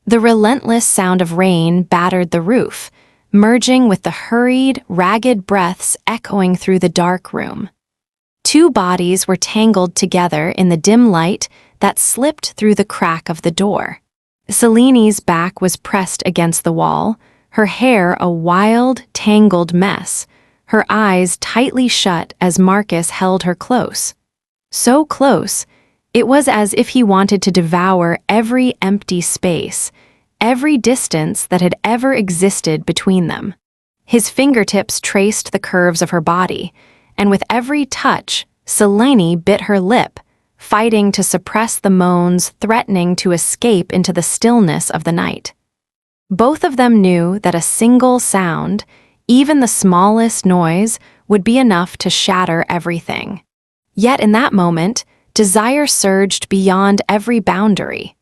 The relentless sound of rain battered the roof, merging with the hurried, ragged breaths echoing through the dark room. Two bodies were tangled together in the dim light that slipped through the crack of the door. Selene's back was pressed against the wall, her hair a wild, tangled mess, her eyes tightly shut as Marcus held her close. So close, it was as if he wanted to devour every empty space, every distance that had ever existed between them. His fingertips traced the curves of her body, and with every touch, Selene bit her lip, fighting to suppress the moans threatening to escape into the stillness of the night. Both of them knew that a single sound, even the smallest noise, would be enough to shatter everything. Yet in that moment, desire surged beyond every boundary.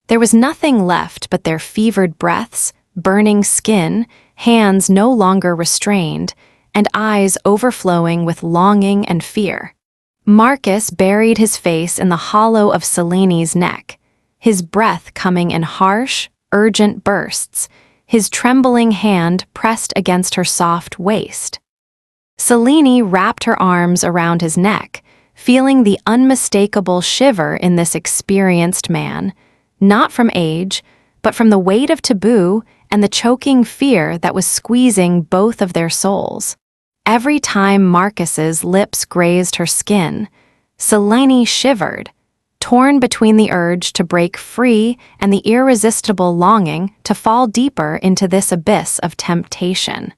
There was nothing left but their fevered breaths, burning skin, hands no longer restrained, and eyes overflowing with longing and fear. Marcus buried his face in the hollow of Selene's neck, his breath coming in harsh, urgent bursts, his trembling hand pressed against her soft waist. Selene wrapped her arms around his neck, feeling the unmistakable shiver in this experienced man, not from age, but from the weight of taboo and the choking fear that was squeezing both of their souls. Every time Marcus's lips grazed her skin, Selene shivered, torn between the urge to break free and the irresistible longing to fall deeper into this abyss of temptation.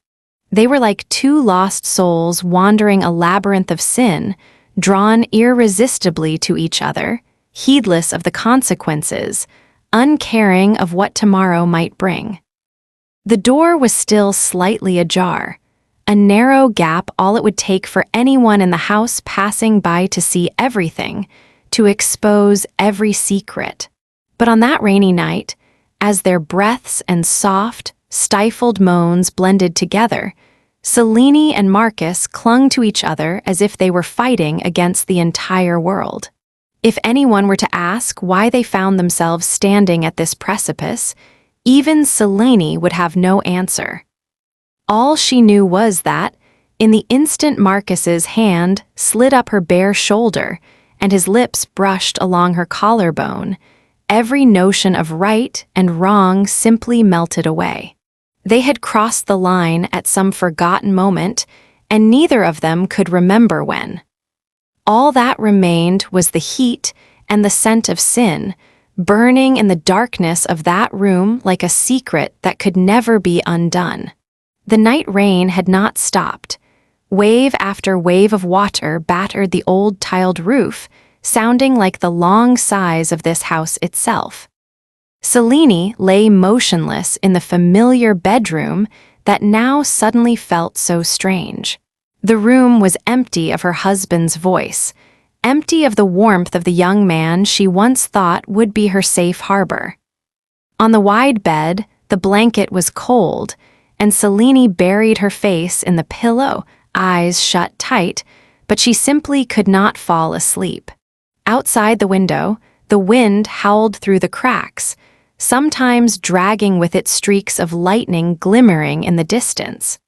They were like two lost souls wandering a labyrinth of sin, drawn irresistibly to each other, heedless of the consequences, uncaring of what tomorrow might bring. The door was still slightly ajar, a narrow gap all it would take for anyone in the house passing by to see everything, to expose every secret. But on that rainy night, as their breaths and soft, stifled moans blended together, Selene and Marcus clung to each other as if they were fighting against the entire world. If anyone were to ask why they found themselves standing at this precipice, even Selene would have no answer. All she knew was that, in the instant Marcus's hand slid up her bare shoulder and his lips brushed along her collarbone, every notion of right and wrong simply melted away. They had crossed the line at some forgotten moment, and neither of them could remember when. All that remained was the heat and the scent of sin, burning in the darkness of that room like a secret that could never be undone. The night rain had not stopped. Wave after wave of water battered the old tiled roof, sounding like the long sighs of this house itself. Selene lay motionless in the familiar bedroom that now suddenly felt so strange. The room was empty of her husband's voice, empty of the warmth of the young man she once thought would be her safe harbor. On the wide bed, the blanket was cold, and Selene buried her face in the pillow, eyes shut tight, but she simply could not fall asleep. Outside the window, the wind howled through the cracks, sometimes dragging with it streaks of lightning glimmering in the distance.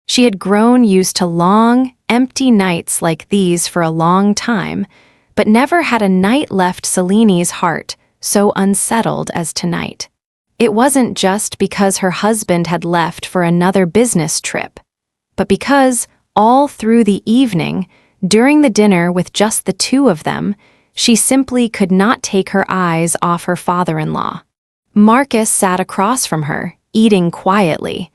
She had grown used to long, empty nights like these for a long time, but never had a night left Selene's heart so unsettled as tonight. It wasn't just because her husband had left for another business trip, but because, all through the evening, during the dinner with just the two of them, she simply could not take her eyes off her father-in-law. Marcus sat across from her, eating quietly,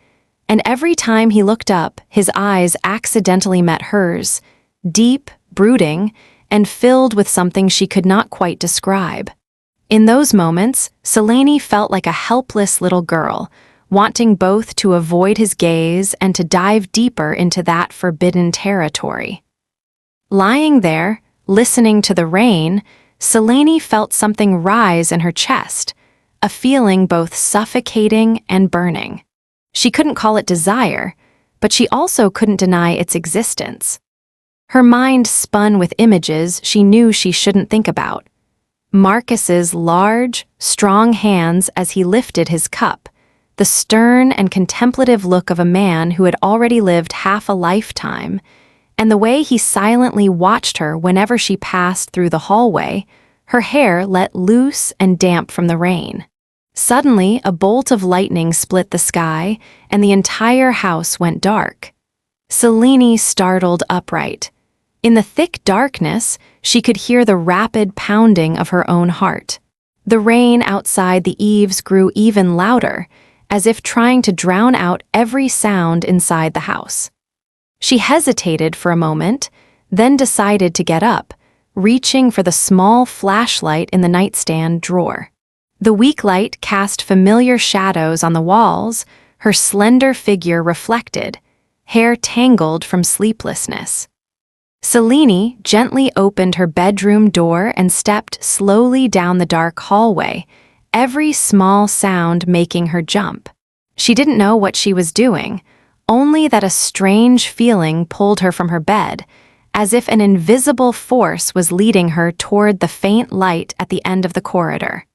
and every time he looked up, his eyes accidentally met hers, deep, brooding, and filled with something she could not quite describe. In those moments, Selene felt like a helpless little girl, wanting both to avoid his gaze and to dive deeper into that forbidden territory. Lying there, listening to the rain, Selene felt something rise in her chest, a feeling both suffocating and burning. She couldn't call it desire, but she also couldn't deny its existence. Her mind spun with images she knew she shouldn't think about. Marcus's large, strong hands as he lifted his cup, the stern and contemplative look of a man who had already lived half a lifetime, and the way he silently watched her whenever she passed through the hallway, her hair let loose and damp from the rain. Suddenly, a bolt of lightning split the sky, and the entire house went dark. Selene startled upright. In the thick darkness, she could hear the rapid pounding of her own heart. The rain outside the eaves grew even louder, as if trying to drown out every sound inside the house. She hesitated for a moment, then decided to get up, reaching for the small flashlight in the nightstand drawer. The weak light cast familiar shadows on the walls, her slender figure reflected, hair tangled from sleeplessness. Selene gently opened her bedroom door and stepped slowly down the dark hallway, every small sound making her jump. She didn't know what she was doing, only that a strange feeling pulled her from her bed, as if an invisible force was leading her toward the faint light at the end of the corridor.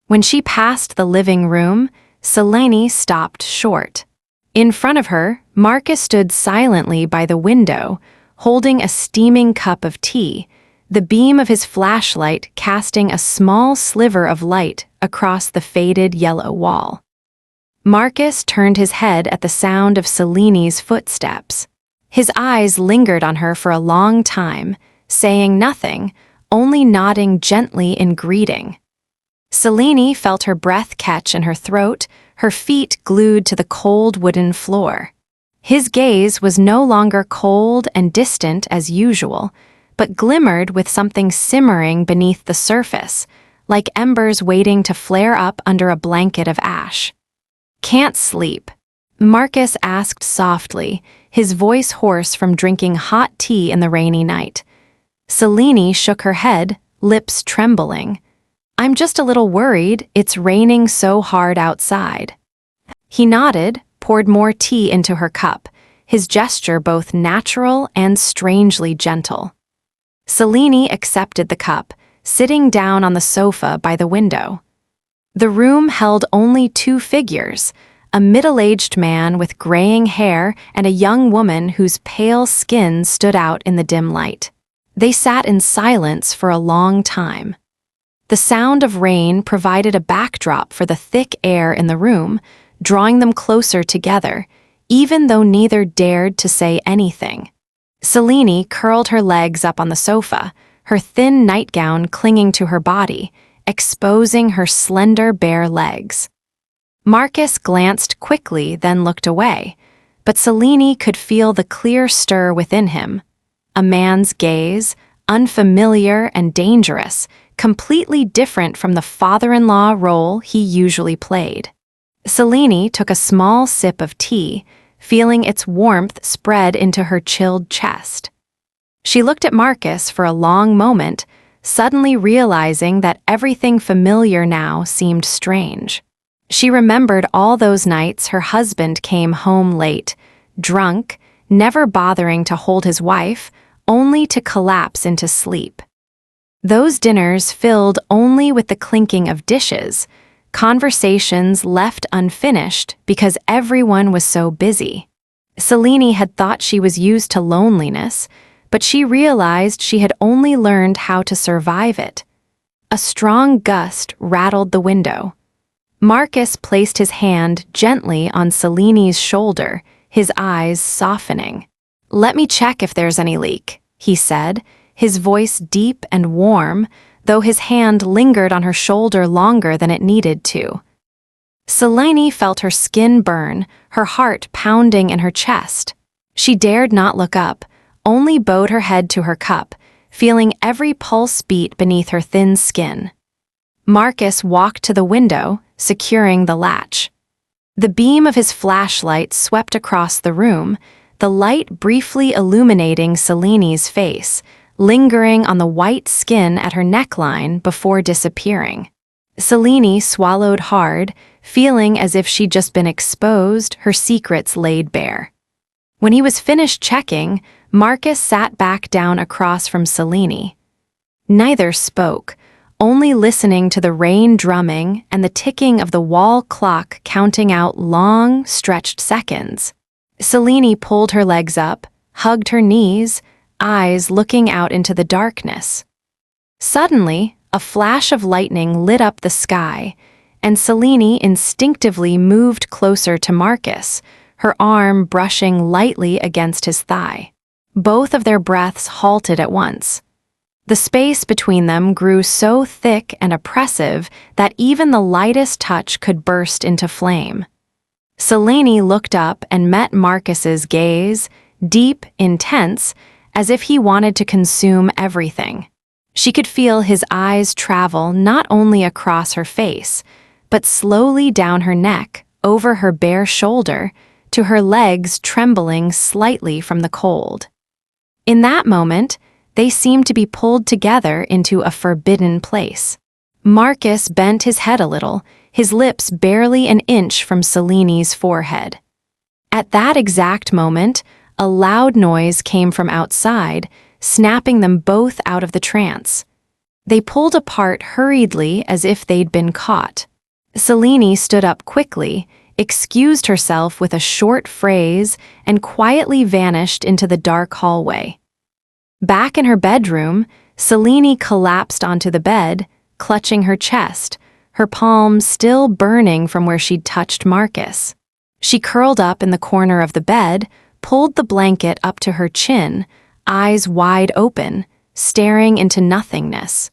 When she passed the living room, Selene stopped short. In front of her, Marcus stood silently by the window, holding a steaming cup of tea, the beam of his flashlight casting a small sliver of light across the faded yellow wall. Marcus turned his head at the sound of Selene's footsteps. His eyes lingered on her for a long time, saying nothing, only nodding gently in greeting. Selene felt her breath catch in her throat, her feet glued to the cold wooden floor. His gaze was no longer cold and distant as usual, but glimmered with something simmering beneath the surface, like embers waiting to flare up under a blanket of ash. "Can't sleep?" Marcus asked softly, his voice hoarse from drinking hot tea in the rainy night. Selene shook her head, lips trembling. "I'm just a little worried, it's raining so hard outside." He nodded, poured more tea into her cup, his gesture both natural and strangely gentle. Selene accepted the cup, sitting down on the sofa by the window. The room held only two figures, a middle-aged man with graying hair and a young woman whose pale skin stood out in the dim light. They sat in silence for a long time. The sound of rain provided a backdrop for the thick air in the room, drawing them closer together, even though neither dared to say anything. Selene curled her legs up on the sofa, her thin nightgown clinging to her body, exposing her slender bare legs. Marcus glanced quickly, then looked away, but Selene could feel the clear stir within him. A man's gaze, unfamiliar and dangerous, completely different from the father-in-law role he usually played. Selene took a small sip of tea, feeling its warmth spread into her chilled chest. She looked at Marcus for a long moment, suddenly realizing that everything familiar now seemed strange. She remembered all those nights her husband came home late, drunk, never bothering to hold his wife, only to collapse into sleep. Those dinners filled only with the clinking of dishes, conversations left unfinished because everyone was so busy. Selene had thought she was used to loneliness, but she realized she had only learned how to survive it. A strong gust rattled the window. Marcus placed his hand gently on Selene's shoulder, his eyes softening. "Let me check if there's any leak," he said, his voice deep and warm, though his hand lingered on her shoulder longer than it needed to. Selene felt her skin burn, her heart pounding in her chest. She dared not look up, only bowed her head to her cup, feeling every pulse beat beneath her thin skin. Marcus walked to the window, securing the latch. The beam of his flashlight swept across the room, the light briefly illuminating Selene's face, lingering on the white skin at her neckline before disappearing. Selene swallowed hard, feeling as if she'd just been exposed, her secrets laid bare. When he was finished checking, Marcus sat back down across from Selene. Neither spoke, only listening to the rain drumming and the ticking of the wall clock counting out long, stretched seconds. Selene pulled her legs up, hugged her knees, eyes looking out into the darkness. Suddenly, a flash of lightning lit up the sky, and Selene instinctively moved closer to Marcus, her arm brushing lightly against his thigh. Both of their breaths halted at once. The space between them grew so thick and oppressive that even the lightest touch could burst into flame. Selene looked up and met Marcus's gaze, deep, intense, as if he wanted to consume everything. She could feel his eyes travel not only across her face, but slowly down her neck, over her bare shoulder, to her legs trembling slightly from the cold. In that moment, they seemed to be pulled together into a forbidden place. Marcus bent his head a little, his lips barely an inch from Selene's forehead. At that exact moment, a loud noise came from outside, snapping them both out of the trance. They pulled apart hurriedly as if they'd been caught. Selene stood up quickly, excused herself with a short phrase, and quietly vanished into the dark hallway. Back in her bedroom, Selene collapsed onto the bed, clutching her chest, her palms still burning from where she'd touched Marcus. She curled up in the corner of the bed, pulled the blanket up to her chin, eyes wide open, staring into nothingness.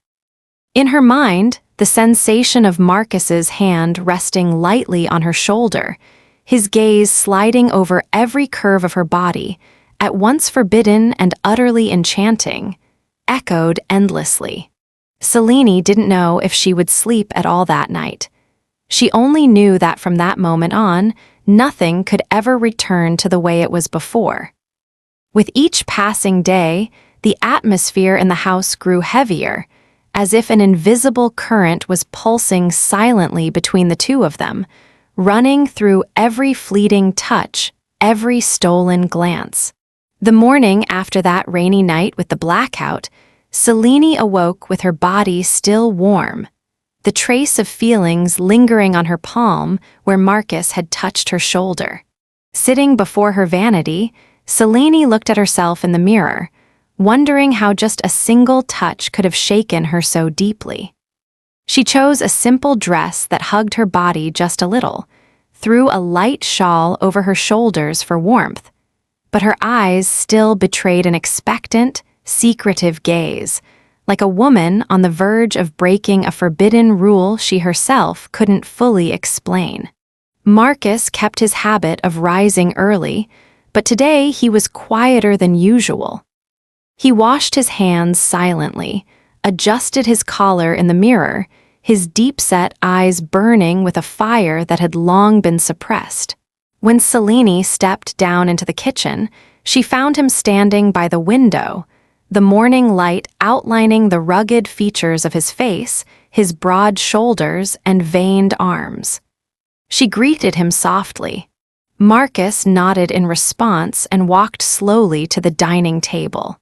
In her mind, the sensation of Marcus's hand resting lightly on her shoulder, his gaze sliding over every curve of her body, at once forbidden and utterly enchanting, echoed endlessly. Selene didn't know if she would sleep at all that night. She only knew that from that moment on, nothing could ever return to the way it was before. With each passing day, the atmosphere in the house grew heavier, as if an invisible current was pulsing silently between the two of them, running through every fleeting touch, every stolen glance. The morning after that rainy night with the blackout, Selene awoke with her body still warm, the trace of feelings lingering on her palm where Marcus had touched her shoulder. Sitting before her vanity, Selene looked at herself in the mirror, wondering how just a single touch could have shaken her so deeply. She chose a simple dress that hugged her body just a little, threw a light shawl over her shoulders for warmth, but her eyes still betrayed an expectant, secretive gaze, like a woman on the verge of breaking a forbidden rule she herself couldn't fully explain. Marcus kept his habit of rising early, but today he was quieter than usual. He washed his hands silently, adjusted his collar in the mirror, his deep-set eyes burning with a fire that had long been suppressed. When Selene stepped down into the kitchen, she found him standing by the window, the morning light outlining the rugged features of his face, his broad shoulders, and veined arms. She greeted him softly. Marcus nodded in response and walked slowly to the dining table.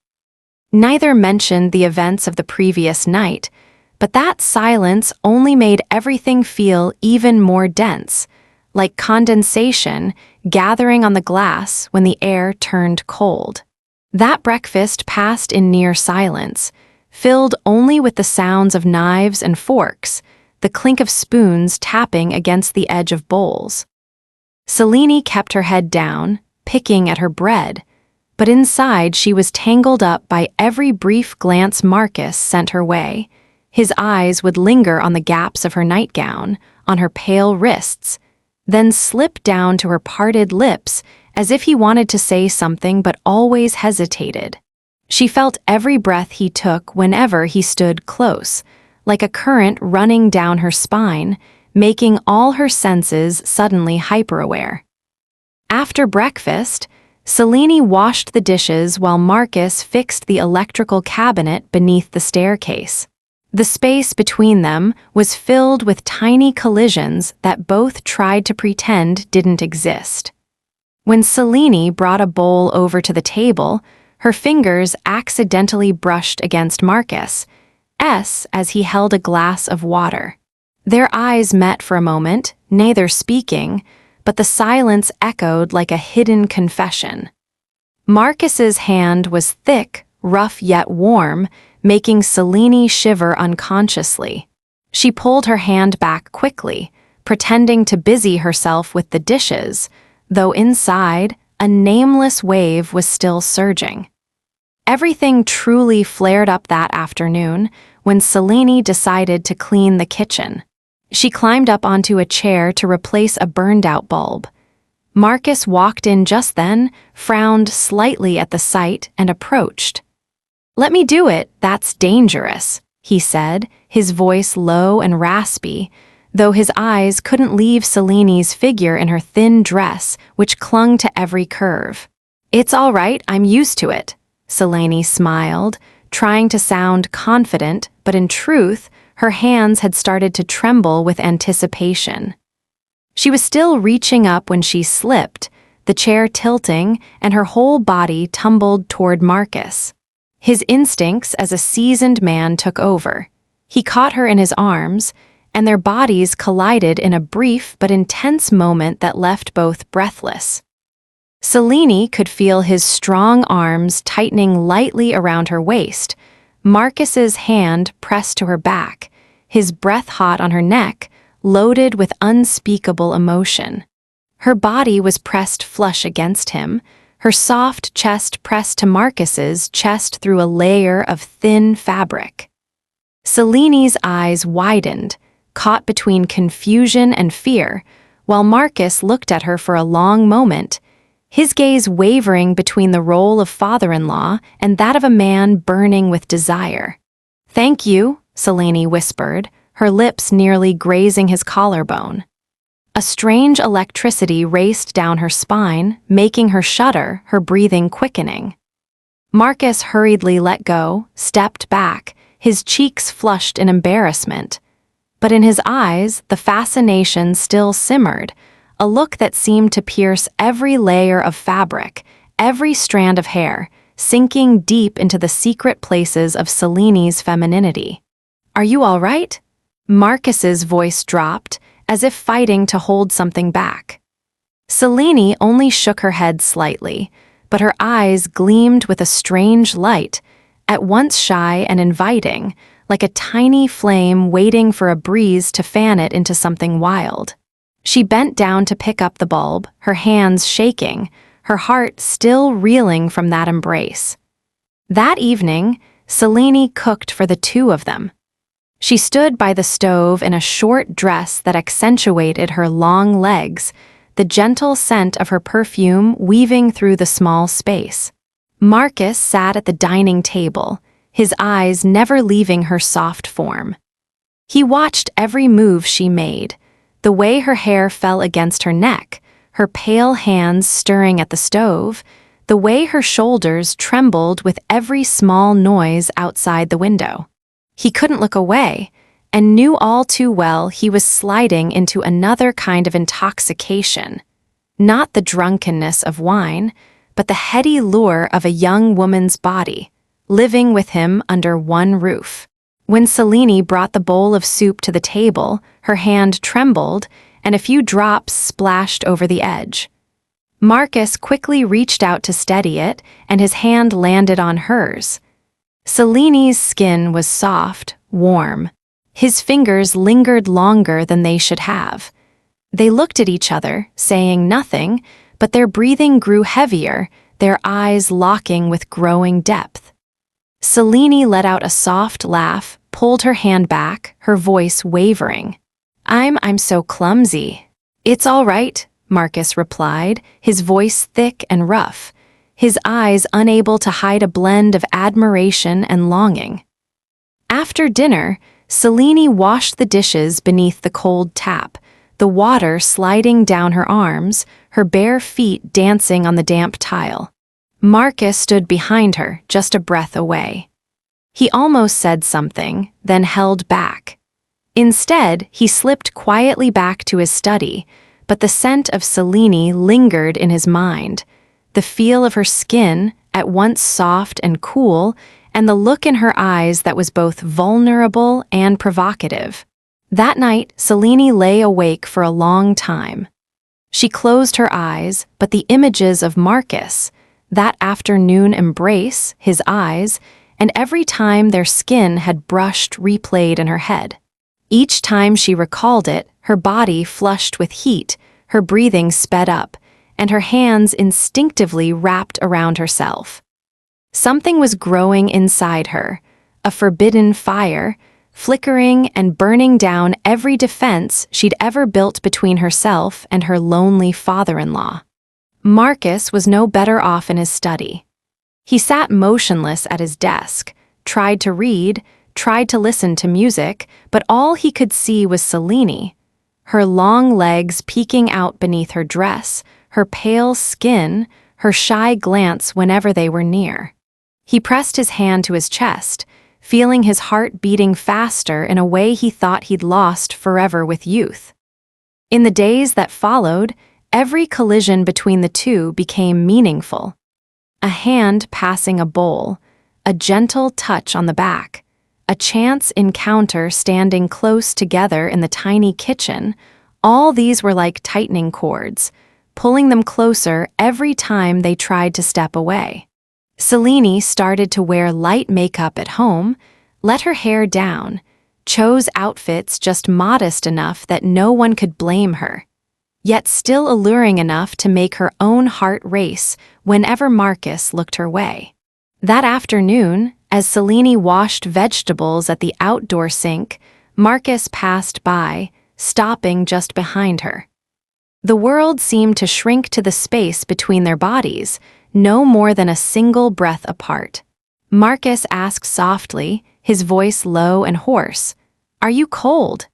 Neither mentioned the events of the previous night, but that silence only made everything feel even more dense, like condensation gathering on the glass when the air turned cold. That breakfast passed in near silence, filled only with the sounds of knives and forks, the clink of spoons tapping against the edge of bowls. Selene kept her head down, picking at her bread, but inside she was tangled up by every brief glance Marcus sent her way. His eyes would linger on the gaps of her nightgown, on her pale wrists, then slip down to her parted lips as if he wanted to say something but always hesitated. She felt every breath he took whenever he stood close, like a current running down her spine, making all her senses suddenly hyper-aware. After breakfast, Selene washed the dishes while Marcus fixed the electrical cabinet beneath the staircase. The space between them was filled with tiny collisions that both tried to pretend didn't exist. When Selene brought a bowl over to the table, her fingers accidentally brushed against Marcus, S as he held a glass of water. Their eyes met for a moment, neither speaking, but the silence echoed like a hidden confession. Marcus's hand was thick, rough yet warm, making Selene shiver unconsciously. She pulled her hand back quickly, pretending to busy herself with the dishes, though inside, a nameless wave was still surging. Everything truly flared up that afternoon when Selene decided to clean the kitchen. She climbed up onto a chair to replace a burned-out bulb. Marcus walked in just then, frowned slightly at the sight, and approached. "Let me do it, that's dangerous," he said, his voice low and raspy, though his eyes couldn't leave Selene's figure in her thin dress, which clung to every curve. "It's all right, I'm used to it," Selene smiled, trying to sound confident, but in truth, her hands had started to tremble with anticipation. She was still reaching up when she slipped, the chair tilting, and her whole body tumbled toward Marcus. His instincts as a seasoned man took over. He caught her in his arms, and their bodies collided in a brief but intense moment that left both breathless. Selene could feel his strong arms tightening lightly around her waist, Marcus's hand pressed to her back, his breath hot on her neck, loaded with unspeakable emotion. Her body was pressed flush against him, her soft chest pressed to Marcus's chest through a layer of thin fabric. Selene's eyes widened, caught between confusion and fear, while Marcus looked at her for a long moment, his gaze wavering between the role of father-in-law and that of a man burning with desire. "Thank you," Selene whispered, her lips nearly grazing his collarbone. A strange electricity raced down her spine, making her shudder, her breathing quickening. Marcus hurriedly let go, stepped back, his cheeks flushed in embarrassment. But in his eyes, the fascination still simmered, a look that seemed to pierce every layer of fabric, every strand of hair, sinking deep into the secret places of Selene's femininity. "Are you all right?" Marcus's voice dropped, as if fighting to hold something back. Selene only shook her head slightly, but her eyes gleamed with a strange light, at once shy and inviting, like a tiny flame waiting for a breeze to fan it into something wild. She bent down to pick up the bulb, her hands shaking, her heart still reeling from that embrace. That evening, Selene cooked for the two of them. She stood by the stove in a short dress that accentuated her long legs, the gentle scent of her perfume weaving through the small space. Marcus sat at the dining table, his eyes never leaving her soft form. He watched every move she made, the way her hair fell against her neck, her pale hands stirring at the stove, the way her shoulders trembled with every small noise outside the window. He couldn't look away, and knew all too well he was sliding into another kind of intoxication, not the drunkenness of wine, but the heady lure of a young woman's body, living with him under one roof. When Selene brought the bowl of soup to the table, her hand trembled, and a few drops splashed over the edge. Marcus quickly reached out to steady it, and his hand landed on hers. Selene's skin was soft, warm. His fingers lingered longer than they should have. They looked at each other, saying nothing, but their breathing grew heavier, their eyes locking with growing depth. Selene let out a soft laugh, pulled her hand back, her voice wavering. I'm so clumsy." "It's all right," Marcus replied, his voice thick and rough, his eyes unable to hide a blend of admiration and longing. After dinner, Selene washed the dishes beneath the cold tap, the water sliding down her arms, her bare feet dancing on the damp tile. Marcus stood behind her, just a breath away. He almost said something, then held back. Instead, he slipped quietly back to his study, but the scent of Selene lingered in his mind, the feel of her skin, at once soft and cool, and the look in her eyes that was both vulnerable and provocative. That night, Selene lay awake for a long time. She closed her eyes, but the images of Marcus, that afternoon embrace, his eyes, and every time their skin had brushed replayed in her head. Each time she recalled it, her body flushed with heat, her breathing sped up, and her hands instinctively wrapped around herself. Something was growing inside her, a forbidden fire, flickering and burning down every defense she'd ever built between herself and her lonely father-in-law. Marcus was no better off in his study. He sat motionless at his desk, tried to read, tried to listen to music, but all he could see was Selene, her long legs peeking out beneath her dress, her pale skin, her shy glance whenever they were near. He pressed his hand to his chest, feeling his heart beating faster in a way he thought he'd lost forever with youth. In the days that followed, every collision between the two became meaningful. A hand passing a bowl, a gentle touch on the back, a chance encounter standing close together in the tiny kitchen, all these were like tightening cords, pulling them closer every time they tried to step away. Selene started to wear light makeup at home, let her hair down, chose outfits just modest enough that no one could blame her, yet still alluring enough to make her own heart race whenever Marcus looked her way. That afternoon, as Selene washed vegetables at the outdoor sink, Marcus passed by, stopping just behind her. The world seemed to shrink to the space between their bodies, no more than a single breath apart. Marcus asked softly, his voice low and hoarse, "Are you cold?"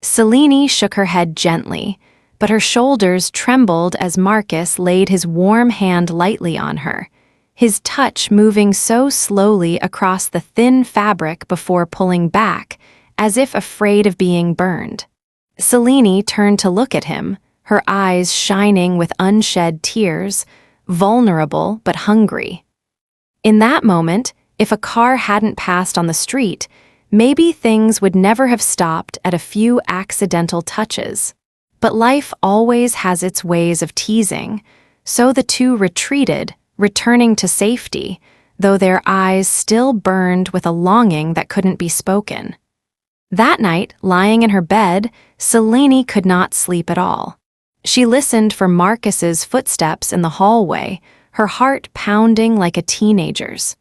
Selene shook her head gently, but her shoulders trembled as Marcus laid his warm hand lightly on her, his touch moving so slowly across the thin fabric before pulling back, as if afraid of being burned. Selene turned to look at him, her eyes shining with unshed tears, vulnerable but hungry. In that moment, if a car hadn't passed on the street, maybe things would never have stopped at a few accidental touches. But life always has its ways of teasing, so the two retreated, returning to safety, though their eyes still burned with a longing that couldn't be spoken. That night, lying in her bed, Selene could not sleep at all. She listened for Marcus's footsteps in the hallway, her heart pounding like a teenager's.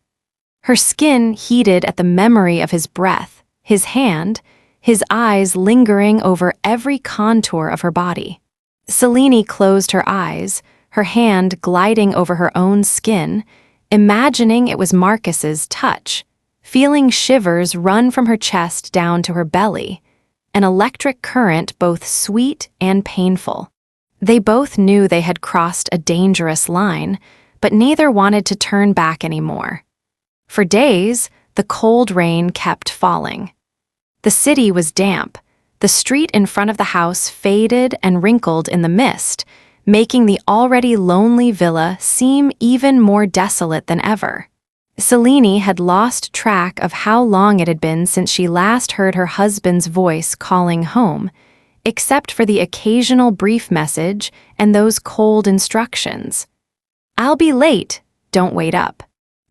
Her skin heated at the memory of his breath, his hand, his eyes lingering over every contour of her body. Selene closed her eyes, her hand gliding over her own skin, imagining it was Marcus's touch, feeling shivers run from her chest down to her belly, an electric current both sweet and painful. They both knew they had crossed a dangerous line, but neither wanted to turn back anymore. For days, the cold rain kept falling. The city was damp, the street in front of the house faded and wrinkled in the mist, making the already lonely villa seem even more desolate than ever. Selene had lost track of how long it had been since she last heard her husband's voice calling home, except for the occasional brief message and those cold instructions. "I'll be late, don't wait up."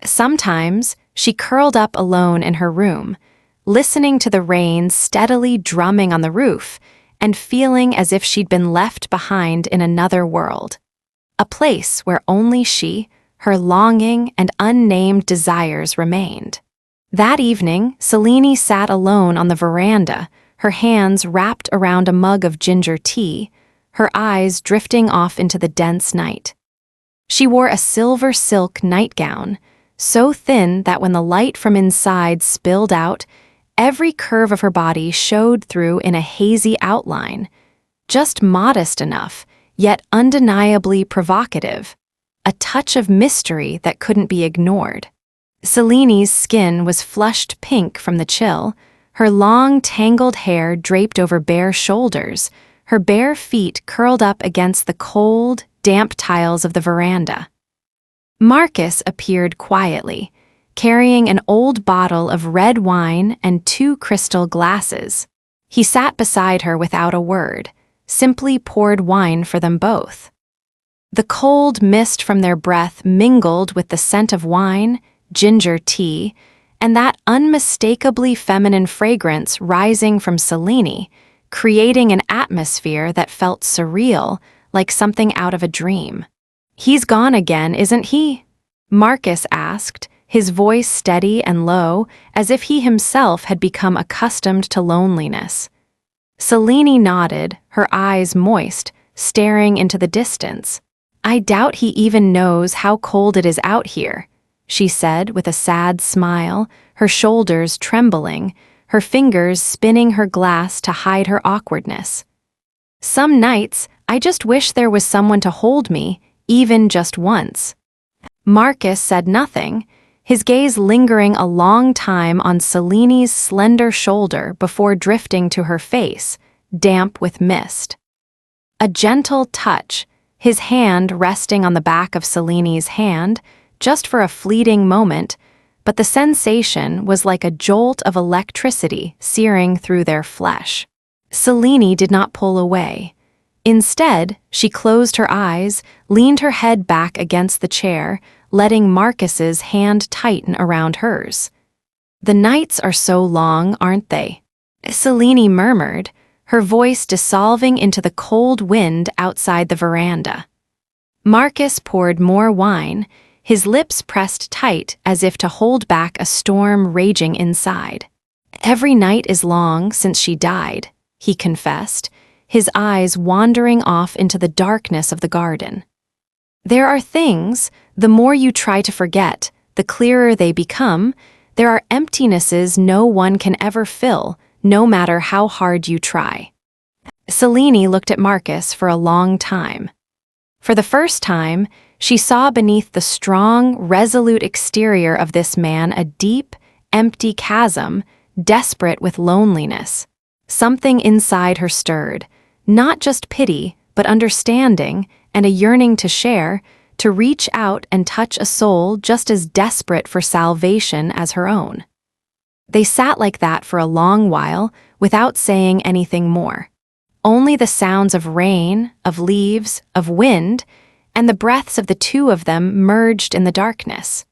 Sometimes, she curled up alone in her room, listening to the rain steadily drumming on the roof and feeling as if she'd been left behind in another world. A place where only she, her longing and unnamed desires remained. That evening, Selene sat alone on the veranda, her hands wrapped around a mug of ginger tea, her eyes drifting off into the dense night. She wore a silver silk nightgown, so thin that when the light from inside spilled out, every curve of her body showed through in a hazy outline, just modest enough, yet undeniably provocative, a touch of mystery that couldn't be ignored. Selene's skin was flushed pink from the chill, her long, tangled hair draped over bare shoulders, her bare feet curled up against the cold, damp tiles of the veranda. Marcus appeared quietly, carrying an old bottle of red wine and 2 crystal glasses. He sat beside her without a word, simply poured wine for them both. The cold mist from their breath mingled with the scent of wine, ginger tea, and that unmistakably feminine fragrance rising from Selene, creating an atmosphere that felt surreal, like something out of a dream. "He's gone again, isn't he?" Marcus asked, his voice steady and low, as if he himself had become accustomed to loneliness. Selene nodded, her eyes moist, staring into the distance. "I doubt he even knows how cold it is out here," she said with a sad smile, her shoulders trembling, her fingers spinning her glass to hide her awkwardness. "Some nights, I just wish there was someone to hold me, even just once." Marcus said nothing, his gaze lingering a long time on Selene's slender shoulder before drifting to her face, damp with mist. A gentle touch, his hand resting on the back of Selene's hand, just for a fleeting moment, but the sensation was like a jolt of electricity searing through their flesh. Selene did not pull away. Instead, she closed her eyes, leaned her head back against the chair, letting Marcus's hand tighten around hers. "The nights are so long, aren't they?" Selene murmured, her voice dissolving into the cold wind outside the veranda. Marcus poured more wine, his lips pressed tight as if to hold back a storm raging inside. "Every night is long since she died," he confessed, his eyes wandering off into the darkness of the garden. "There are things, the more you try to forget, the clearer they become. There are emptinesses no one can ever fill, no matter how hard you try." Selene looked at Marcus for a long time. For the first time, she saw beneath the strong, resolute exterior of this man a deep, empty chasm, desperate with loneliness. Something inside her stirred, not just pity, but understanding and a yearning to share, to reach out and touch a soul just as desperate for salvation as her own. They sat like that for a long while, without saying anything more. Only the sounds of rain, of leaves, of wind, and the breaths of the two of them merged in the darkness.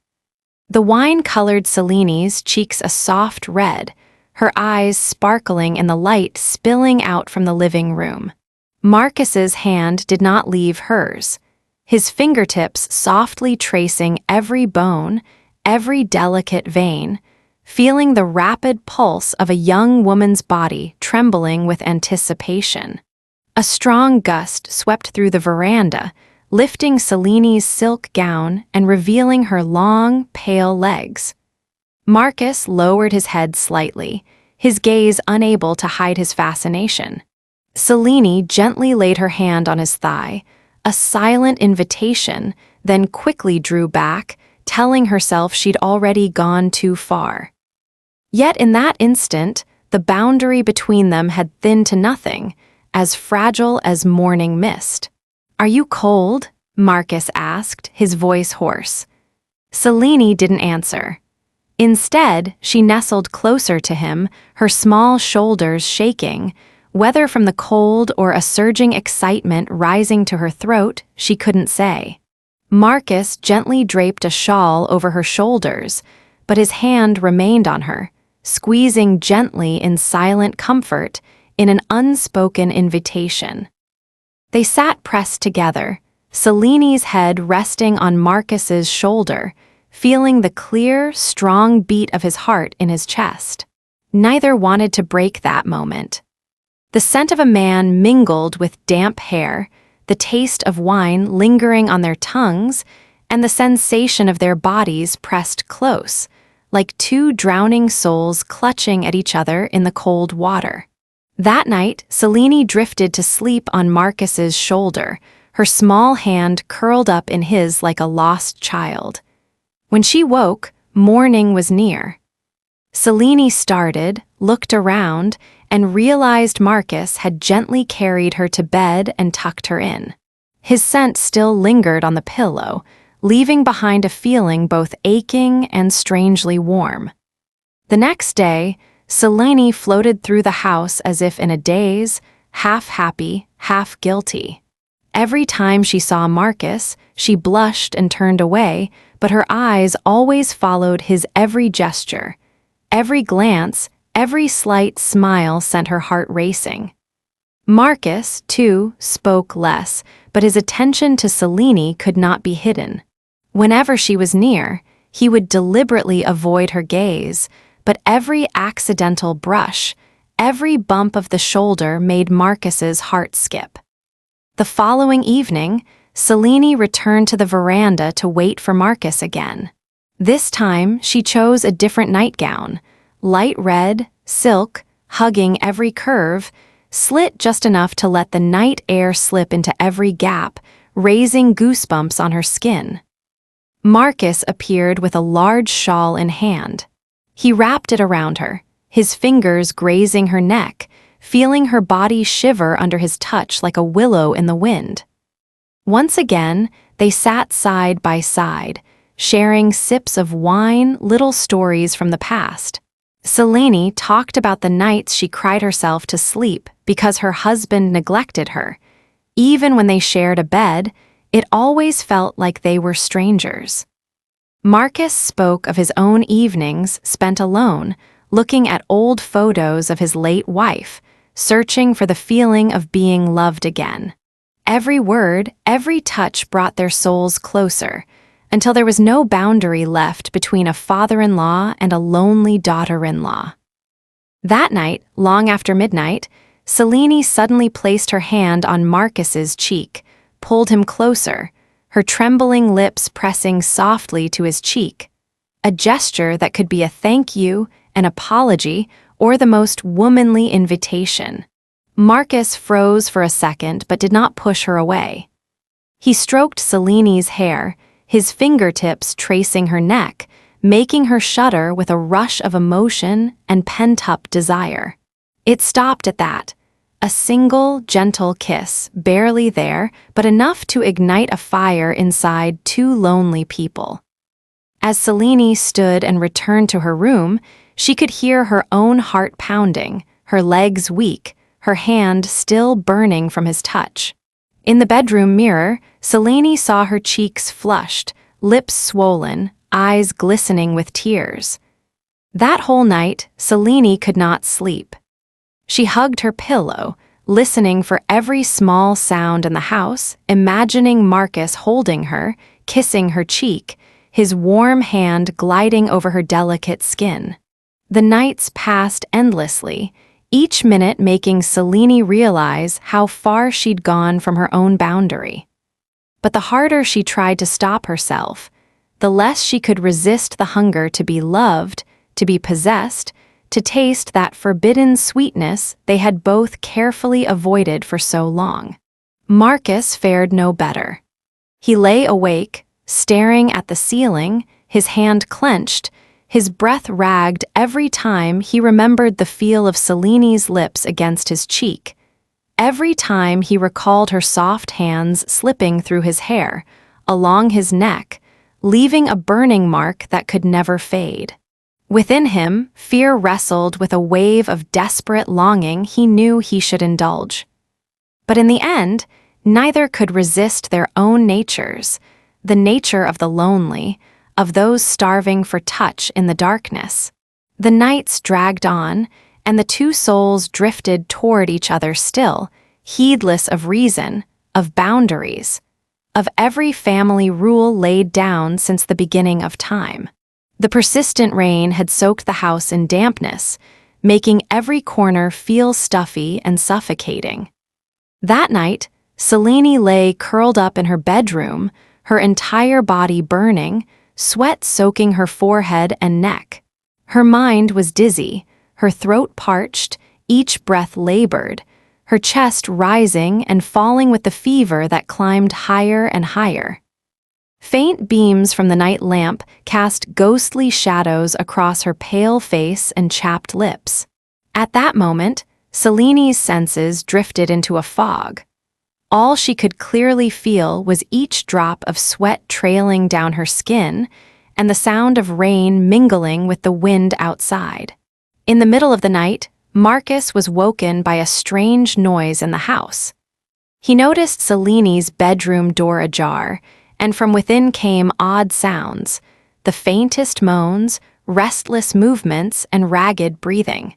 The wine colored Selene's cheeks a soft red, her eyes sparkling in the light spilling out from the living room. Marcus's hand did not leave hers, his fingertips softly tracing every bone, every delicate vein, feeling the rapid pulse of a young woman's body trembling with anticipation. A strong gust swept through the veranda, lifting Selene's silk gown and revealing her long, pale legs. Marcus lowered his head slightly, his gaze unable to hide his fascination. Selene gently laid her hand on his thigh, a silent invitation, then quickly drew back, telling herself she'd already gone too far. Yet in that instant, the boundary between them had thinned to nothing, as fragile as morning mist. "Are you cold?" Marcus asked, his voice hoarse. Selene didn't answer. Instead, she nestled closer to him, her small shoulders shaking. Whether from the cold or a surging excitement rising to her throat, she couldn't say. Marcus gently draped a shawl over her shoulders, but his hand remained on her, squeezing gently in silent comfort, in an unspoken invitation. They sat pressed together, Selene's head resting on Marcus's shoulder, feeling the clear, strong beat of his heart in his chest. Neither wanted to break that moment. The scent of a man mingled with damp hair, the taste of wine lingering on their tongues, and the sensation of their bodies pressed close, like two drowning souls clutching at each other in the cold water. That night, Selene drifted to sleep on Marcus's shoulder, her small hand curled up in his like a lost child. When she woke, morning was near. Selene started, looked around, and realized Marcus had gently carried her to bed and tucked her in. His scent still lingered on the pillow, leaving behind a feeling both aching and strangely warm. The next day, Selene floated through the house as if in a daze, half happy, half guilty. Every time she saw Marcus, she blushed and turned away, but her eyes always followed his every gesture. Every glance, every slight smile sent her heart racing. Marcus, too, spoke less, but his attention to Selene could not be hidden. Whenever she was near, he would deliberately avoid her gaze, but every accidental brush, every bump of the shoulder made Marcus's heart skip. The following evening, Selene returned to the veranda to wait for Marcus again. This time, she chose a different nightgown, light red, silk, hugging every curve, slit just enough to let the night air slip into every gap, raising goosebumps on her skin. Marcus appeared with a large shawl in hand. He wrapped it around her, his fingers grazing her neck, feeling her body shiver under his touch like a willow in the wind. Once again, they sat side by side, sharing sips of wine, little stories from the past. Selene talked about the nights she cried herself to sleep because her husband neglected her. Even when they shared a bed, it always felt like they were strangers. Marcus spoke of his own evenings spent alone, looking at old photos of his late wife, searching for the feeling of being loved again. Every word, every touch brought their souls closer, until there was no boundary left between a father-in-law and a lonely daughter-in-law. That night, long after midnight, Selene suddenly placed her hand on Marcus's cheek, pulled him closer, her trembling lips pressing softly to his cheek, a gesture that could be a thank you, an apology, or the most womanly invitation. Marcus froze for a second but did not push her away. He stroked Selene's hair, his fingertips tracing her neck, making her shudder with a rush of emotion and pent-up desire. It stopped at that. A single, gentle kiss, barely there, but enough to ignite a fire inside two lonely people. As Selene stood and returned to her room, she could hear her own heart pounding, her legs weak, her hand still burning from his touch. In the bedroom mirror, Selene saw her cheeks flushed, lips swollen, eyes glistening with tears. That whole night, Selene could not sleep. She hugged her pillow, listening for every small sound in the house, imagining Marcus holding her, kissing her cheek, his warm hand gliding over her delicate skin. The nights passed endlessly, each minute making Selene realize how far she'd gone from her own boundary. But the harder she tried to stop herself, the less she could resist the hunger to be loved, to be possessed, to taste that forbidden sweetness they had both carefully avoided for so long. Marcus fared no better. He lay awake, staring at the ceiling, his hand clenched, his breath ragged every time he remembered the feel of Selene's lips against his cheek, every time he recalled her soft hands slipping through his hair, along his neck, leaving a burning mark that could never fade. Within him, fear wrestled with a wave of desperate longing he knew he should indulge. But in the end, neither could resist their own natures, the nature of the lonely, of those starving for touch in the darkness. The nights dragged on, and the two souls drifted toward each other still, heedless of reason, of boundaries, of every family rule laid down since the beginning of time. The persistent rain had soaked the house in dampness, making every corner feel stuffy and suffocating. That night, Selene lay curled up in her bedroom, her entire body burning, sweat soaking her forehead and neck. Her mind was dizzy, her throat parched, each breath labored, her chest rising and falling with the fever that climbed higher and higher. Faint beams from the night lamp cast ghostly shadows across her pale face and chapped lips. At that moment, Selene's senses drifted into a fog. All she could clearly feel was each drop of sweat trailing down her skin and the sound of rain mingling with the wind outside. In the middle of the night, Marcus was woken by a strange noise in the house. He noticed Seleni's bedroom door ajar, and from within came odd sounds, the faintest moans, restless movements, and ragged breathing.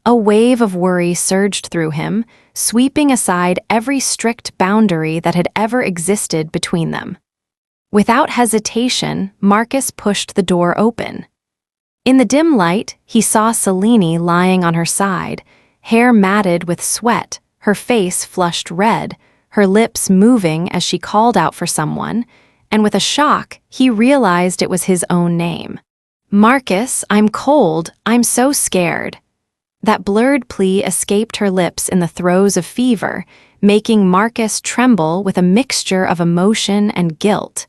A wave of worry surged through him, sweeping aside every strict boundary that had ever existed between them. Without hesitation, Marcus pushed the door open. In the dim light, he saw Selene lying on her side, hair matted with sweat, her face flushed red, her lips moving as she called out for someone, and with a shock, he realized it was his own name. "Marcus, I'm cold, I'm so scared." That blurred plea escaped her lips in the throes of fever, making Marcus tremble with a mixture of emotion and guilt.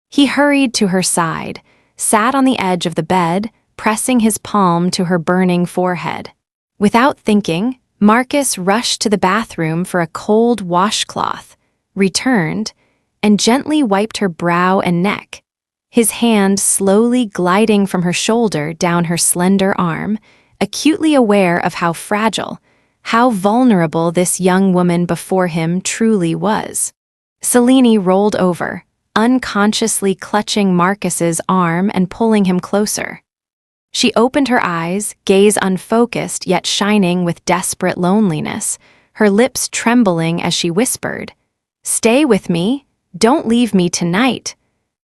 He hurried to her side, sat on the edge of the bed, pressing his palm to her burning forehead. Without thinking, Marcus rushed to the bathroom for a cold washcloth, returned, and gently wiped her brow and neck, his hand slowly gliding from her shoulder down her slender arm, acutely aware of how fragile, how vulnerable this young woman before him truly was. Selene rolled over, unconsciously clutching Marcus's arm and pulling him closer. She opened her eyes, gaze unfocused yet shining with desperate loneliness, her lips trembling as she whispered, "Stay with me, don't leave me tonight."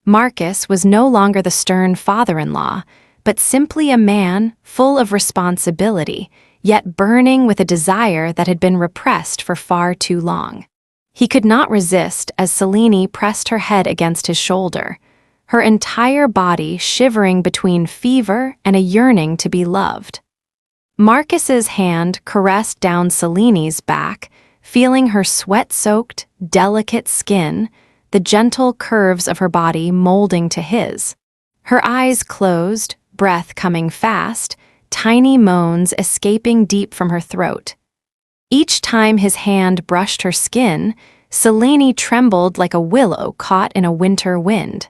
Marcus was no longer the stern father-in-law, but simply a man full of responsibility, yet burning with a desire that had been repressed for far too long. He could not resist as Selene pressed her head against his shoulder, her entire body shivering between fever and a yearning to be loved. Marcus's hand caressed down Selene's back, feeling her sweat-soaked, delicate skin, the gentle curves of her body molding to his. Her eyes closed, breath coming fast, tiny moans escaping deep from her throat. Each time his hand brushed her skin, Selene trembled like a willow caught in a winter wind.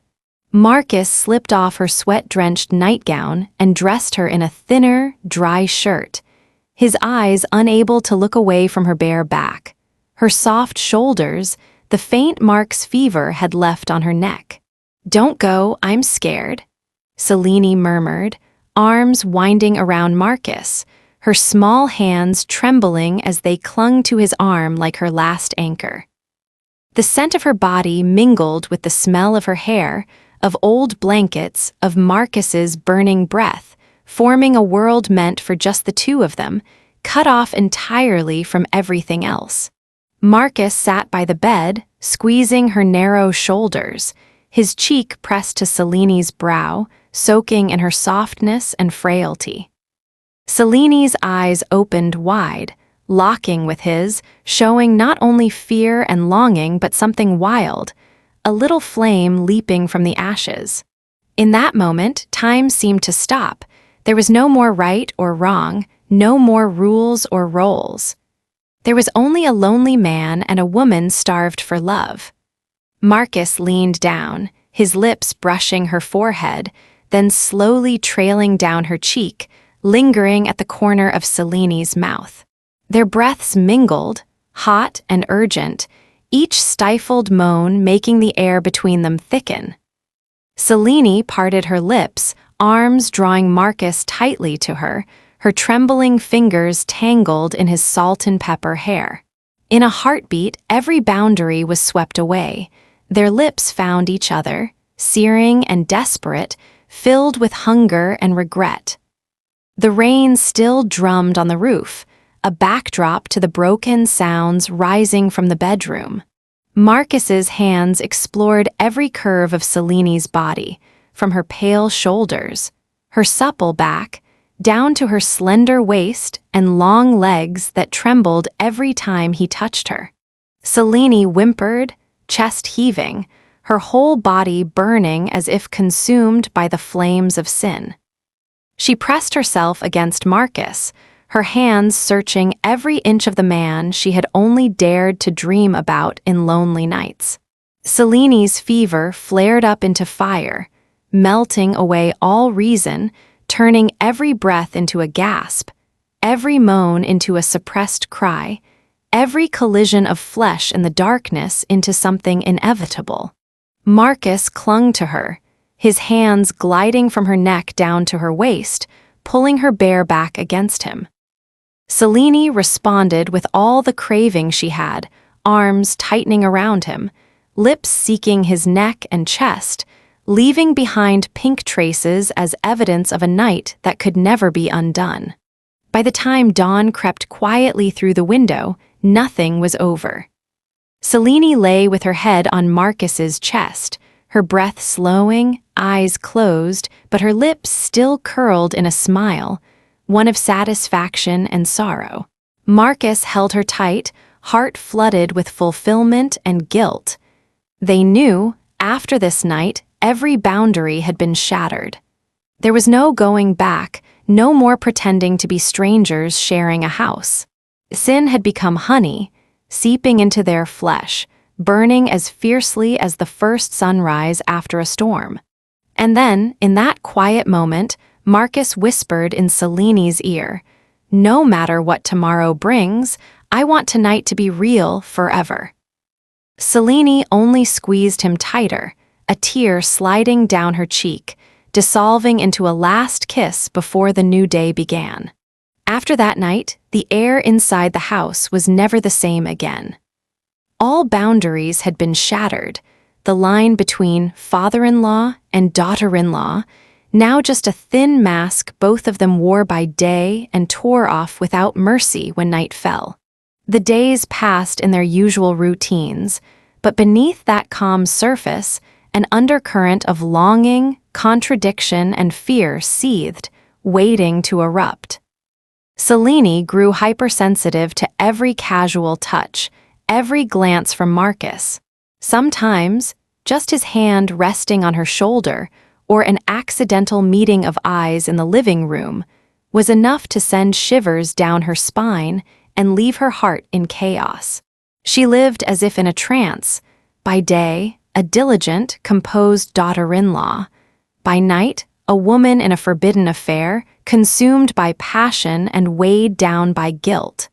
Marcus slipped off her sweat-drenched nightgown and dressed her in a thinner, dry shirt, his eyes unable to look away from her bare back, her soft shoulders, the faint marks fever had left on her neck. "Don't go, I'm scared," Selene murmured, arms winding around Marcus, her small hands trembling as they clung to his arm like her last anchor. The scent of her body mingled with the smell of her hair, of old blankets, of Marcus's burning breath, forming a world meant for just the two of them, cut off entirely from everything else. Marcus sat by the bed, squeezing her narrow shoulders, his cheek pressed to Selene's brow, soaking in her softness and frailty. Selene's eyes opened wide, locking with his, showing not only fear and longing but something wild, a little flame leaping from the ashes. In that moment, time seemed to stop. There was no more right or wrong, no more rules or roles. There was only a lonely man and a woman starved for love. Marcus leaned down, his lips brushing her forehead, then slowly trailing down her cheek, lingering at the corner of Selene's mouth. Their breaths mingled, hot and urgent, each stifled moan making the air between them thicken. Selene parted her lips, arms drawing Marcus tightly to her, her trembling fingers tangled in his salt and pepper hair. In a heartbeat, every boundary was swept away. Their lips found each other, searing and desperate, filled with hunger and regret. The rain still drummed on the roof, a backdrop to the broken sounds rising from the bedroom. Marcus's hands explored every curve of Selene's body, from her pale shoulders, her supple back, down to her slender waist and long legs that trembled every time he touched her. Selene whimpered, chest heaving, her whole body burning as if consumed by the flames of sin. She pressed herself against Marcus, her hands searching every inch of the man she had only dared to dream about in lonely nights. Seleni's fever flared up into fire, melting away all reason, turning every breath into a gasp, every moan into a suppressed cry, every collision of flesh in the darkness into something inevitable. Marcus clung to her, his hands gliding from her neck down to her waist, pulling her bare back against him. Selene responded with all the craving she had, arms tightening around him, lips seeking his neck and chest, leaving behind pink traces as evidence of a night that could never be undone. By the time dawn crept quietly through the window, nothing was over. Selene lay with her head on Marcus's chest, her breath slowing, eyes closed, but her lips still curled in a smile, one of satisfaction and sorrow. Marcus held her tight, heart flooded with fulfillment and guilt. They knew, after this night, every boundary had been shattered. There was no going back, no more pretending to be strangers sharing a house. Sin had become honey, seeping into their flesh, burning as fiercely as the first sunrise after a storm. And then, in that quiet moment, Marcus whispered in Selene's ear, "No matter what tomorrow brings, I want tonight to be real forever." Selene only squeezed him tighter, a tear sliding down her cheek, dissolving into a last kiss before the new day began. After that night, the air inside the house was never the same again. All boundaries had been shattered, the line between father-in-law and daughter-in-law, now just a thin mask both of them wore by day and tore off without mercy when night fell. The days passed in their usual routines, but beneath that calm surface, an undercurrent of longing, contradiction, and fear seethed, waiting to erupt. Selene grew hypersensitive to every casual touch, every glance from Marcus. Sometimes, just his hand resting on her shoulder, or an accidental meeting of eyes in the living room, was enough to send shivers down her spine and leave her heart in chaos. She lived as if in a trance, by day, a diligent, composed daughter-in-law, by night, a woman in a forbidden affair, consumed by passion and weighed down by guilt.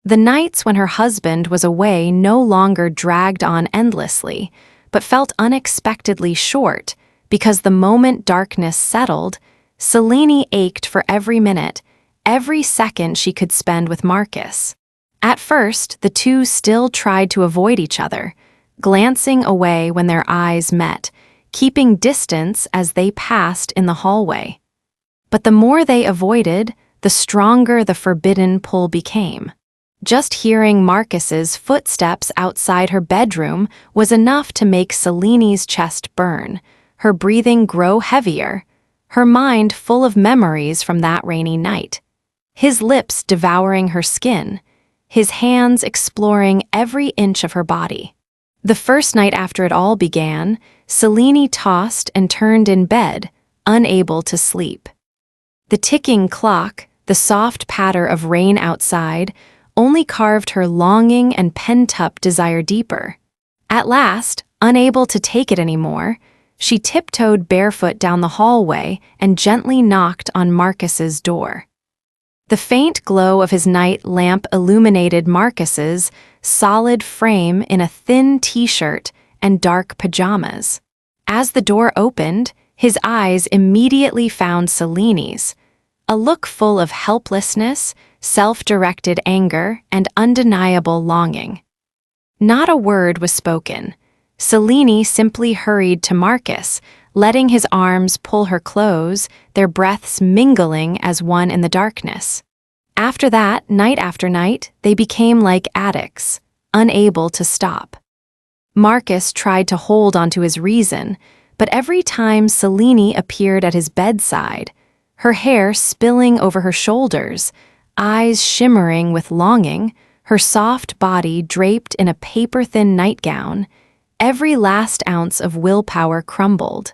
The nights when her husband was away no longer dragged on endlessly, but felt unexpectedly short, because the moment darkness settled, Selene ached for every minute, every second she could spend with Marcus. At first, the two still tried to avoid each other, glancing away when their eyes met, keeping distance as they passed in the hallway. But the more they avoided, the stronger the forbidden pull became. Just hearing Marcus's footsteps outside her bedroom was enough to make Selene's chest burn, her breathing grow heavier, her mind full of memories from that rainy night. His lips devouring her skin, his hands exploring every inch of her body. The first night after it all began, Selene tossed and turned in bed, unable to sleep. The ticking clock, the soft patter of rain outside, only carved her longing and pent-up desire deeper. At last, unable to take it anymore, she tiptoed barefoot down the hallway and gently knocked on Marcus's door. The faint glow of his night lamp illuminated Marcus's solid frame in a thin t-shirt and dark pajamas. As the door opened, his eyes immediately found Selene's, a look full of helplessness, self-directed anger, and undeniable longing. Not a word was spoken. Selene simply hurried to Marcus, letting his arms pull her close, their breaths mingling as one in the darkness. After that, night after night, they became like addicts, unable to stop. Marcus tried to hold onto his reason, but every time Selene appeared at his bedside, her hair spilling over her shoulders, eyes shimmering with longing, her soft body draped in a paper-thin nightgown, every last ounce of willpower crumbled.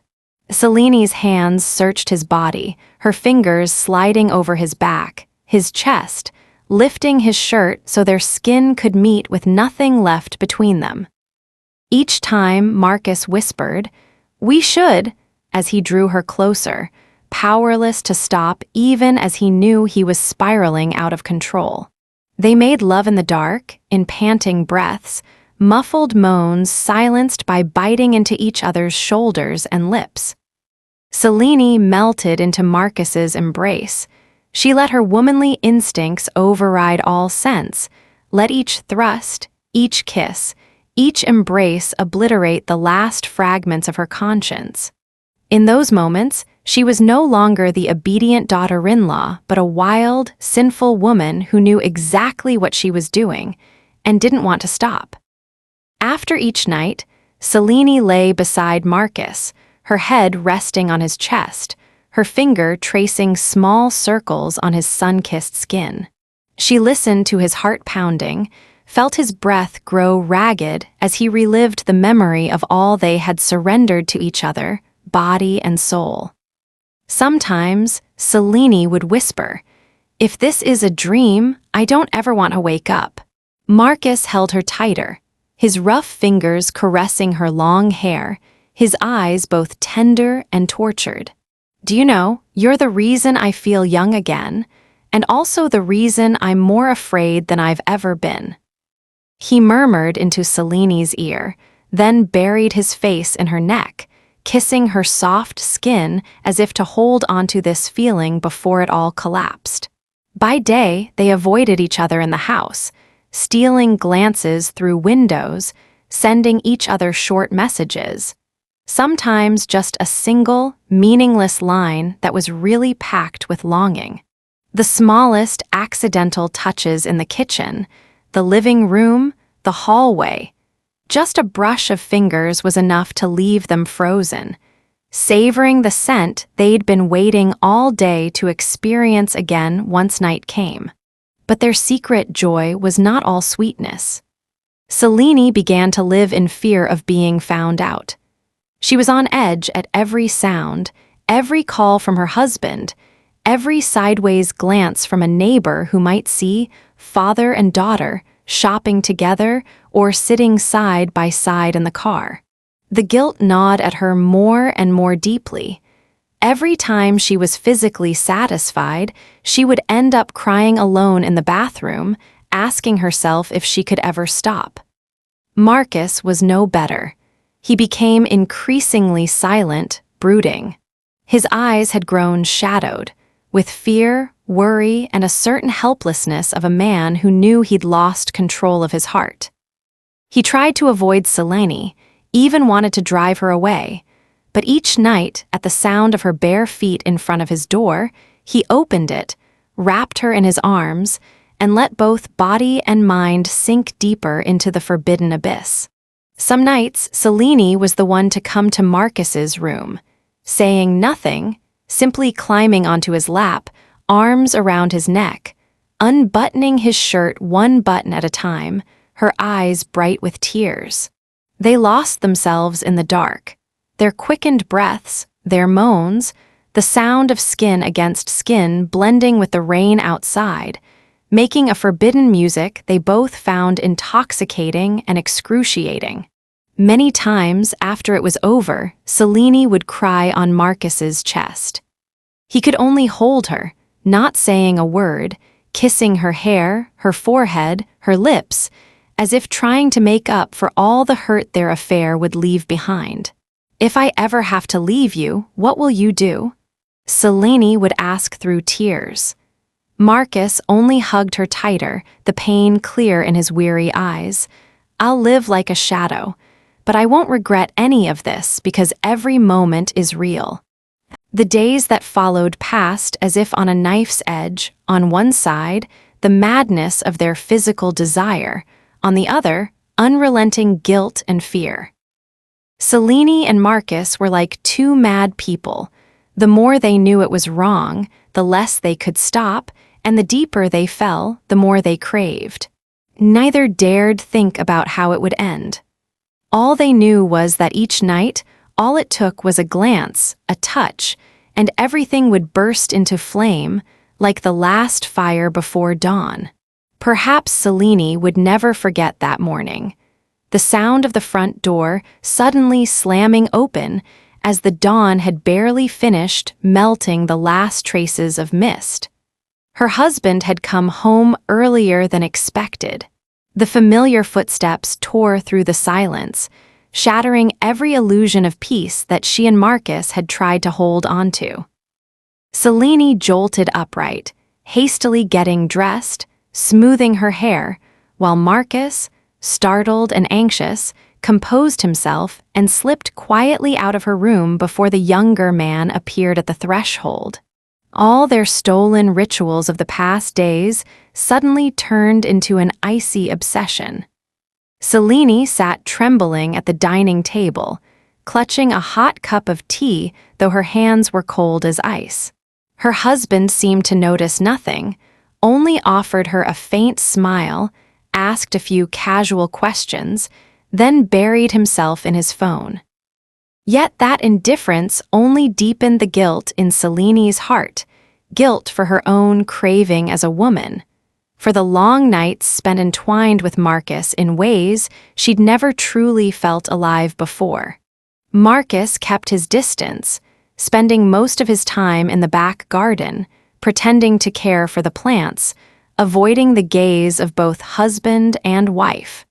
Selene's hands searched his body, her fingers sliding over his back, his chest, lifting his shirt so their skin could meet with nothing left between them. Each time Marcus whispered, "We should," as he drew her closer, powerless to stop even as he knew he was spiraling out of control. They made love in the dark, in panting breaths, muffled moans silenced by biting into each other's shoulders and lips. Selene melted into Marcus's embrace. She let her womanly instincts override all sense, let each thrust, each kiss, each embrace obliterate the last fragments of her conscience. In those moments, she was no longer the obedient daughter-in-law, but a wild, sinful woman who knew exactly what she was doing and didn't want to stop. After each night, Selene lay beside Marcus, her head resting on his chest, her finger tracing small circles on his sun-kissed skin. She listened to his heart pounding, felt his breath grow ragged as he relived the memory of all they had surrendered to each other, body and soul. Sometimes, Selene would whisper, "If this is a dream, I don't ever want to wake up." Marcus held her tighter, his rough fingers caressing her long hair, his eyes both tender and tortured. "Do you know, you're the reason I feel young again, and also the reason I'm more afraid than I've ever been." He murmured into Selene's ear, then buried his face in her neck, kissing her soft skin as if to hold onto this feeling before it all collapsed. By day, they avoided each other in the house, stealing glances through windows, sending each other short messages, sometimes just a single, meaningless line that was really packed with longing. The smallest accidental touches in the kitchen, the living room, the hallway. Just a brush of fingers was enough to leave them frozen, savoring the scent they'd been waiting all day to experience again once night came. But their secret joy was not all sweetness. Selene began to live in fear of being found out. She was on edge at every sound, every call from her husband, every sideways glance from a neighbor who might see father and daughter shopping together or sitting side by side in the car. The guilt gnawed at her more and more deeply. Every time she was physically satisfied, she would end up crying alone in the bathroom, asking herself if she could ever stop. Marcus was no better. He became increasingly silent, brooding. His eyes had grown shadowed, with fear, worry, and a certain helplessness of a man who knew he'd lost control of his heart. He tried to avoid Selene, even wanted to drive her away, but each night, at the sound of her bare feet in front of his door, he opened it, wrapped her in his arms, and let both body and mind sink deeper into the forbidden abyss. Some nights, Selene was the one to come to Marcus's room, saying nothing, simply climbing onto his lap, arms around his neck, unbuttoning his shirt one button at a time, her eyes bright with tears. They lost themselves in the dark, their quickened breaths, their moans, the sound of skin against skin blending with the rain outside, making a forbidden music they both found intoxicating and excruciating. Many times after it was over, Selene would cry on Marcus's chest. He could only hold her, not saying a word, kissing her hair, her forehead, her lips, as if trying to make up for all the hurt their affair would leave behind. "If I ever have to leave you, what will you do?" Selene would ask through tears. Marcus only hugged her tighter, the pain clear in his weary eyes. "I'll live like a shadow, but I won't regret any of this because every moment is real." The days that followed passed as if on a knife's edge, on one side, the madness of their physical desire, on the other, unrelenting guilt and fear. Selene and Marcus were like two mad people. The more they knew it was wrong, the less they could stop, and the deeper they fell, the more they craved. Neither dared think about how it would end. All they knew was that each night, all it took was a glance, a touch, and everything would burst into flame, like the last fire before dawn. Perhaps Selene would never forget that morning. The sound of the front door suddenly slamming open as the dawn had barely finished melting the last traces of mist. Her husband had come home earlier than expected. The familiar footsteps tore through the silence, shattering every illusion of peace that she and Marcus had tried to hold onto. Selene jolted upright, hastily getting dressed, smoothing her hair, while Marcus, startled and anxious, composed himself and slipped quietly out of her room before the younger man appeared at the threshold. All their stolen rituals of the past days suddenly turned into an icy obsession. Selene sat trembling at the dining table, clutching a hot cup of tea, though her hands were cold as ice. Her husband seemed to notice nothing, only offered her a faint smile, asked a few casual questions, then buried himself in his phone. Yet that indifference only deepened the guilt in Selene's heart, guilt for her own craving as a woman, for the long nights spent entwined with Marcus in ways she'd never truly felt alive before. Marcus kept his distance, spending most of his time in the back garden, pretending to care for the plants, avoiding the gaze of both husband and wife.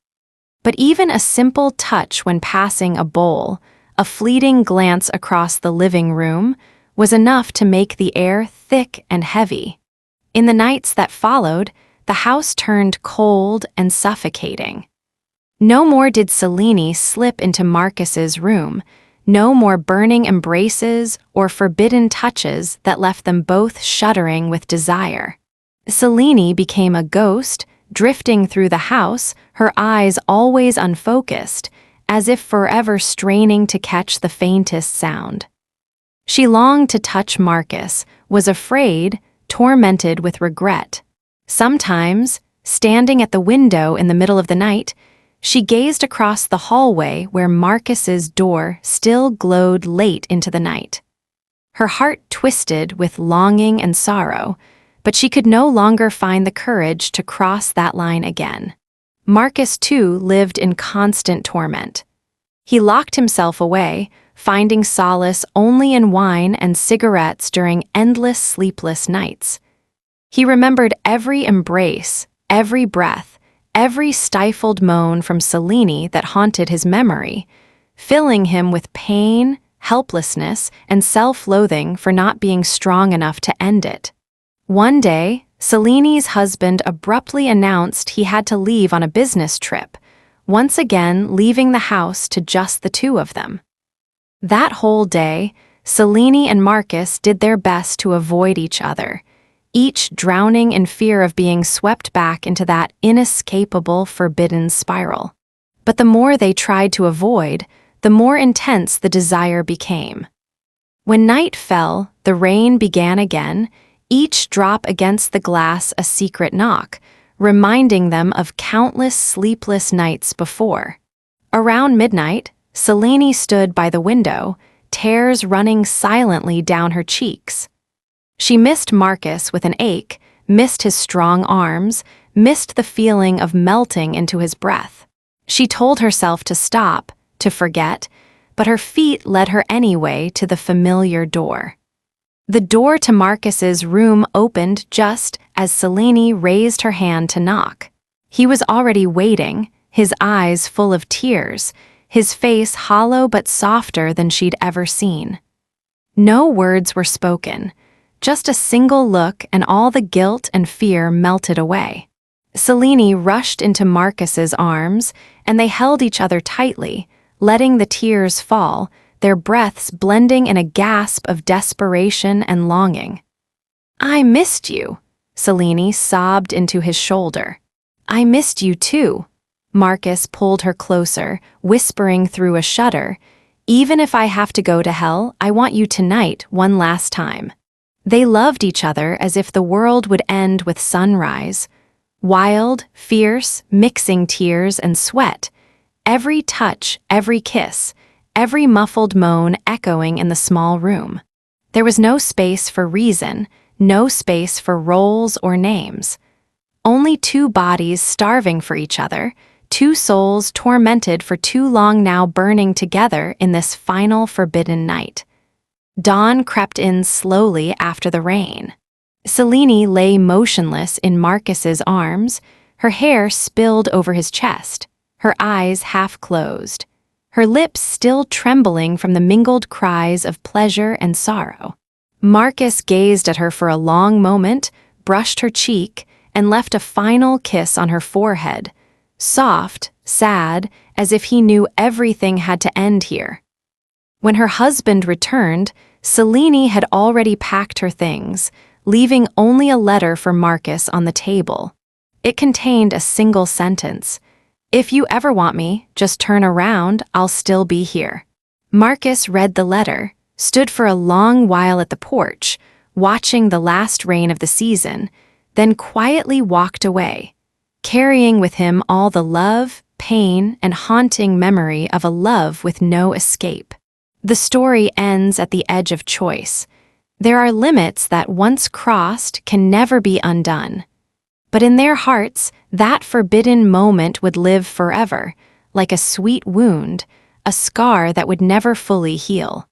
But even a simple touch when passing a bowl, a fleeting glance across the living room, was enough to make the air thick and heavy. In the nights that followed, the house turned cold and suffocating. No more did Selene slip into Marcus's room, no more burning embraces or forbidden touches that left them both shuddering with desire. Selene became a ghost, drifting through the house, her eyes always unfocused, as if forever straining to catch the faintest sound. She longed to touch Marcus, was afraid, tormented with regret. Sometimes, standing at the window in the middle of the night, she gazed across the hallway where Marcus's door still glowed late into the night. Her heart twisted with longing and sorrow, but she could no longer find the courage to cross that line again. Marcus, too, lived in constant torment. He locked himself away, finding solace only in wine and cigarettes during endless sleepless nights. He remembered every embrace, every breath, every stifled moan from Selene that haunted his memory, filling him with pain, helplessness, and self-loathing for not being strong enough to end it. One day, Selene's husband abruptly announced he had to leave on a business trip, once again leaving the house to just the two of them. That whole day, Selene and Marcus did their best to avoid each other, each drowning in fear of being swept back into that inescapable forbidden spiral. But the more they tried to avoid, the more intense the desire became. When night fell, the rain began again, each drop against the glass a secret knock, reminding them of countless sleepless nights before. Around midnight, Selene stood by the window, tears running silently down her cheeks. She missed Marcus with an ache, missed his strong arms, missed the feeling of melting into his breath. She told herself to stop, to forget, but her feet led her anyway to the familiar door. The door to Marcus's room opened just as Selene raised her hand to knock. He was already waiting, his eyes full of tears, his face hollow but softer than she'd ever seen. No words were spoken, just a single look, and all the guilt and fear melted away. Selene rushed into Marcus's arms, and they held each other tightly, letting the tears fall, their breaths blending in a gasp of desperation and longing. "I missed you," Selene sobbed into his shoulder. "I missed you too." Marcus pulled her closer, whispering through a shudder, "Even if I have to go to hell, I want you tonight one last time." They loved each other as if the world would end with sunrise. Wild, fierce, mixing tears and sweat. Every touch, every kiss, every muffled moan echoing in the small room. There was no space for reason, no space for roles or names. Only two bodies starving for each other, two souls tormented for too long now burning together in this final forbidden night. Dawn crept in slowly after the rain. Selene lay motionless in Marcus's arms, her hair spilled over his chest, her eyes half closed, her lips still trembling from the mingled cries of pleasure and sorrow. Marcus gazed at her for a long moment, brushed her cheek, and left a final kiss on her forehead, soft, sad, as if he knew everything had to end here. When her husband returned, Selene had already packed her things, leaving only a letter for Marcus on the table. It contained a single sentence: "If you ever want me, just turn around, I'll still be here." Marcus read the letter, stood for a long while at the porch, watching the last rain of the season, then quietly walked away, carrying with him all the love, pain, and haunting memory of a love with no escape. The story ends at the edge of choice. There are limits that once crossed can never be undone. But in their hearts, that forbidden moment would live forever, like a sweet wound, a scar that would never fully heal.